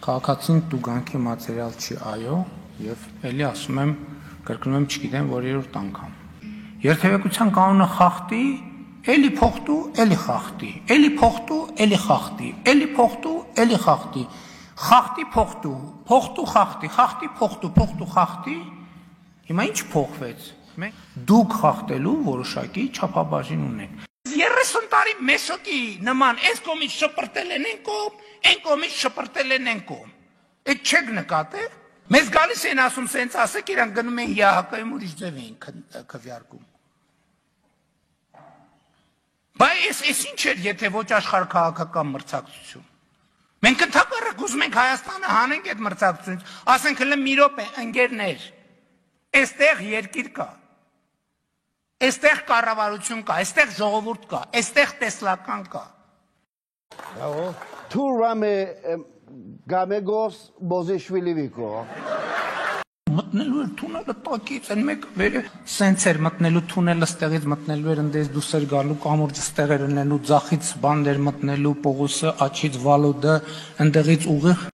Քաղաքացին տուգանքի մատերիալ չի, այո, եւ էլի ասում եմ, կրկնում եմ, չգիտեմ, որ երրորդ անգամ։ Երթևեկության կանոնը խախտի, էլի փոխտու, էլի խախտի, էլի փոխտու, էլի խախտի, էլի փոխտու, էլի խախտի, խախտի փոխտու, փոխտու խախտի, խախտի փոխտու, փոխտու խախտի։ Հիմա ինչ փոխվեց։ Դուք խախտելու որոշակի չափաբաժին ունեք։ 30 տարի մեսոկի նման այս կողմից շպրտել են են կողմ, այն կողմից շպրտել են են կողմ։ Այդ չեք նկատել։ Մեզ գալիս են ասում, սենց ասեք, իրանք գնում են ՀՀԿ-ում ուրիշ ձև էին քվեարկում։ Բայց այս ինչ էր, եթե ոչ աշխարհ քաղաքական մրցակցություն։ Մենք ընդհանրապես ուզում ենք Հայաստանը հանենք այդ մրցակցությունից, ասենք հələ մի րոպե, ընկերներ, այստեղ երկիր կա։ Այստեղ կառավարություն կա, այստեղ ժողովուրդ կա, այստեղ տեսլական կա։ Թուրվամե գամեգոս բոզեշվիլիվիկո։ Մտնելու էր թունելը տակից, այն մեկ վերը սենց էր մտնելու թունելը ստեղից մտնելու էր ընդես դուսեր գալու կամուրջը ստեղ էր ընելու ձախից բան էր մտնելու Պողոսը, աչից Վալոդը, ընդեղից ուղիղ